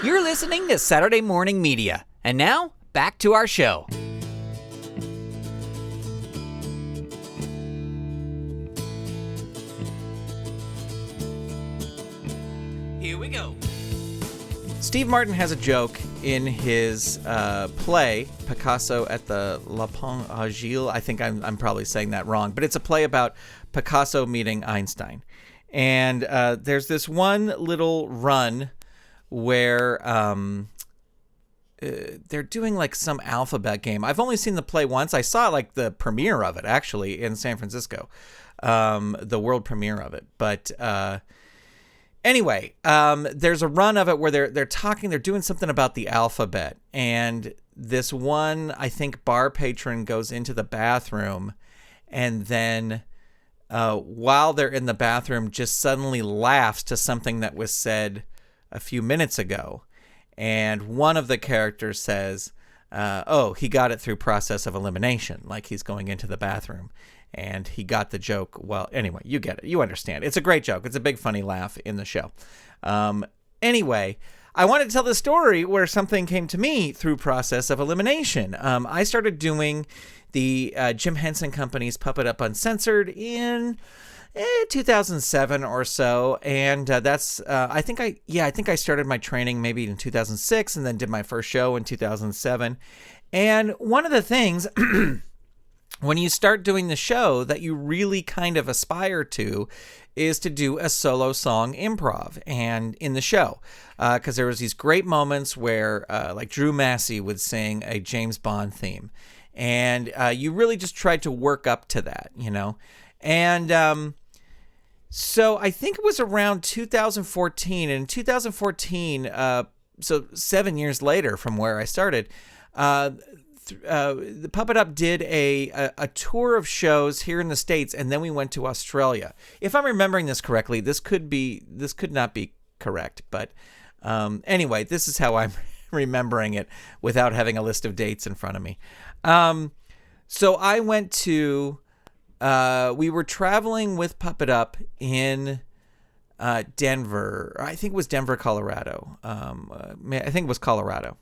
You're listening to Saturday Morning Media. And now, back to our show. Here we go. Steve Martin has a joke in his play, Picasso at the La Pont Agile. I think I'm probably saying that wrong, but it's a play about Picasso meeting Einstein. And there's this one little run where they're doing like some alphabet game. I've only seen the play once. I saw like the premiere of it actually in San Francisco, the world premiere of it. But anyway, there's a run of it where they're doing something about the alphabet, and this one, I think, bar patron goes into the bathroom, and then while they're in the bathroom, just suddenly laughs to something that was said a few minutes ago. And one of the characters says, he got it through process of elimination, like he's going into the bathroom. And he got the joke. Well, anyway, you get it. You understand. It's a great joke. It's a big, funny laugh in the show. Anyway, I wanted to tell the story where something came to me through process of elimination. I started doing the Jim Henson Company's Puppet Up Uncensored in 2007 or so, and that's I think I started my training maybe in 2006, and then did my first show in 2007. And one of the things when you start doing the show that you really kind of aspire to is to do a solo song improv and in the show, because there was these great moments where like Drew Massey would sing a James Bond theme, and you really just tried to work up to that, you know. And so I think it was around 2014. And in 2014, so 7 years later from where I started, the Puppet Up did a tour of shows here in the States, and then we went to Australia. If I'm remembering this correctly, this could not be correct, but anyway, this is how I'm remembering it without having a list of dates in front of me. So I went to. We were traveling with Puppet Up in Denver. I think it was Denver, Colorado. I think it was Colorado.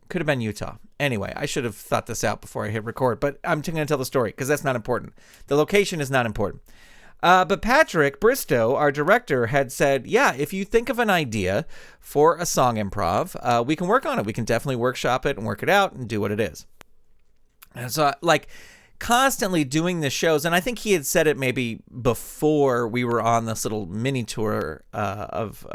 Could have been Utah. Anyway, I should have thought this out before I hit record, but I'm going to tell the story because that's not important. The location is not important. But Patrick Bristow, our director, had said, yeah, if you think of an idea for a song improv, we can work on it. We can definitely workshop it and work it out and do what it is. And so, like, constantly doing the shows, and I think he had said it maybe before we were on this little mini tour of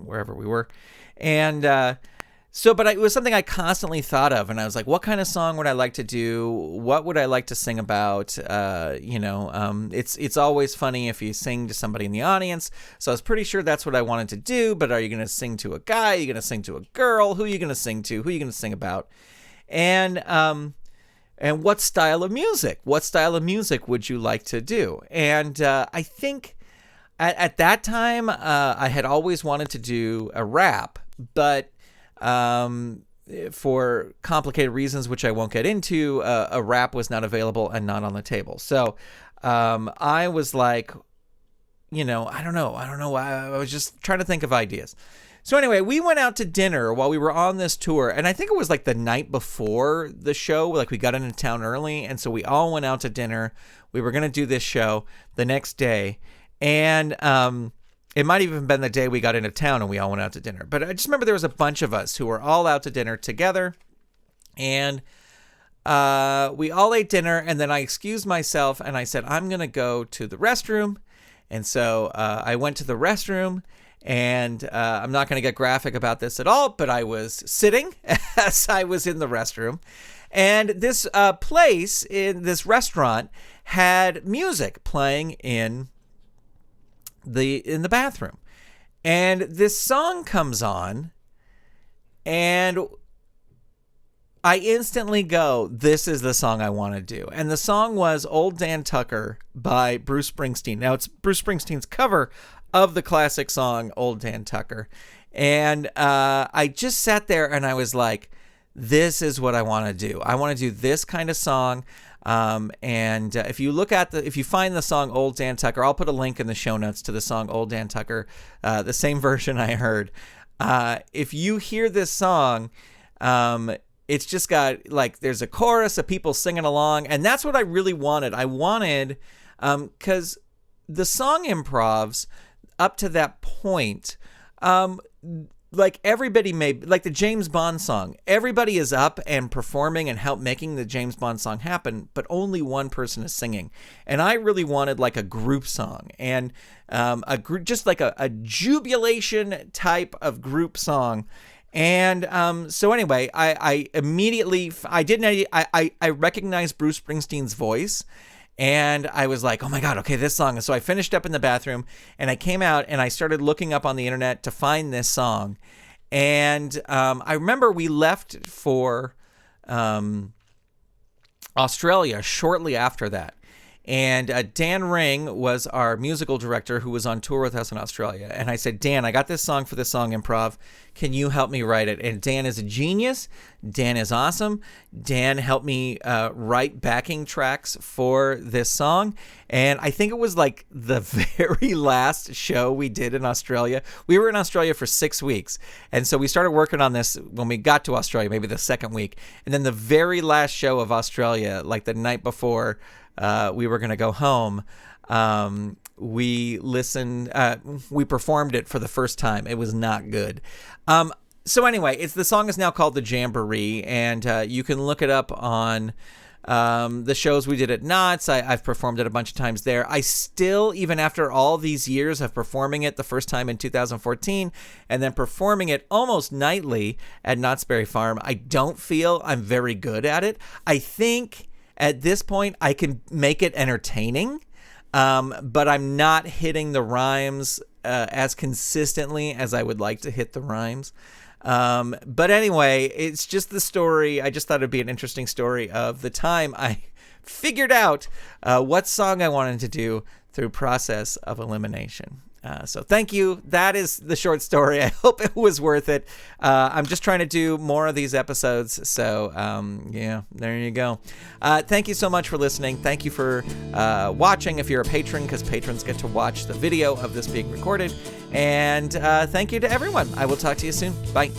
wherever we were, and but it was something I constantly thought of, and I was like, what kind of song would I like to do? What would I like to sing about? It's always funny if you sing to somebody in the audience, so I was pretty sure that's what I wanted to do. But are you going to sing to a guy? Are you going to sing to a girl? Who are you going to sing to? Who are you going to sing about? And what style of music? What style of music would you like to do? And I think at that time, I had always wanted to do a rap, but for complicated reasons, which I won't get into, a rap was not available and not on the table. So I was like, I don't know. I was just trying to think of ideas. So anyway, we went out to dinner while we were on this tour, and I think it was like the night before the show. Like, we got into town early, and so we all went out to dinner. We were going to do this show the next day, and it might have even been the day we got into town and we all went out to dinner. But I just remember there was a bunch of us who were all out to dinner together, and we all ate dinner, and then I excused myself, and I said, I'm going to go to the restroom. And so I went to the restroom. And I'm not going to get graphic about this at all, but I was sitting as I was in the restroom. And this place, in this restaurant, had music playing in the bathroom. And this song comes on, and I instantly go, this is the song I want to do. And the song was Old Dan Tucker by Bruce Springsteen. Now, it's Bruce Springsteen's cover of the classic song Old Dan Tucker. And I just sat there and I was like, this is what I want to do. I want to do this kind of song. And if you find the song Old Dan Tucker, I'll put a link in the show notes to the song Old Dan Tucker, the same version I heard. If you hear this song, it's just got like there's a chorus of people singing along, and that's what I really wanted. I wanted because the song improvs up to that point, like everybody made, like the James Bond song, everybody is up and performing and help making the James Bond song happen, but only one person is singing. And I really wanted like a group song and just like a jubilation type of group song. And so anyway, I immediately I recognized Bruce Springsteen's voice. And I was like, oh my God, okay, this song. And so I finished up in the bathroom and I came out and I started looking up on the internet to find this song. And I remember we left for Australia shortly after that. And Dan Ring was our musical director who was on tour with us in Australia. And I said, Dan, I got this song for the song improv. Can you help me write it? And Dan is a genius. Dan is awesome. Dan helped me write backing tracks for this song. And I think it was like the very last show we did in Australia. We were in Australia for 6 weeks. And so we started working on this when we got to Australia, maybe the second week. And then the very last show of Australia, like the night before we were going to go home, we performed it for the first time. It was not good. So anyway, the song is now called The Jamboree, and you can look it up on the shows we did at Knott's. I've performed it a bunch of times there. I still, even after all these years of performing it the first time in 2014 and then performing it almost nightly at Knott's Berry Farm, I don't feel I'm very good at it. I think at this point I can make it entertaining, but I'm not hitting the rhymes as consistently as I would like to hit the rhymes. But anyway, it's just the story. I just thought it'd be an interesting story of the time I figured out what song I wanted to do through process of elimination. So thank you. That is the short story. I hope it was worth it. I'm just trying to do more of these episodes. So yeah, there you go. Thank you so much for listening. Thank you for watching if you're a patron, because patrons get to watch the video of this being recorded. And thank you to everyone. I will talk to you soon. Bye.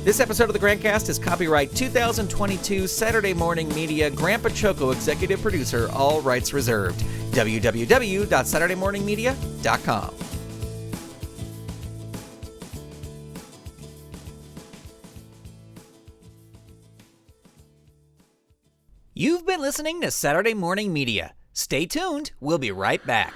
This episode of the GrantCast is copyright 2022 Saturday Morning Media, Grant Baciocco, executive producer, all rights reserved. www.saturdaymorningmedia.com. You've been listening to Saturday Morning Media. Stay tuned. We'll be right back.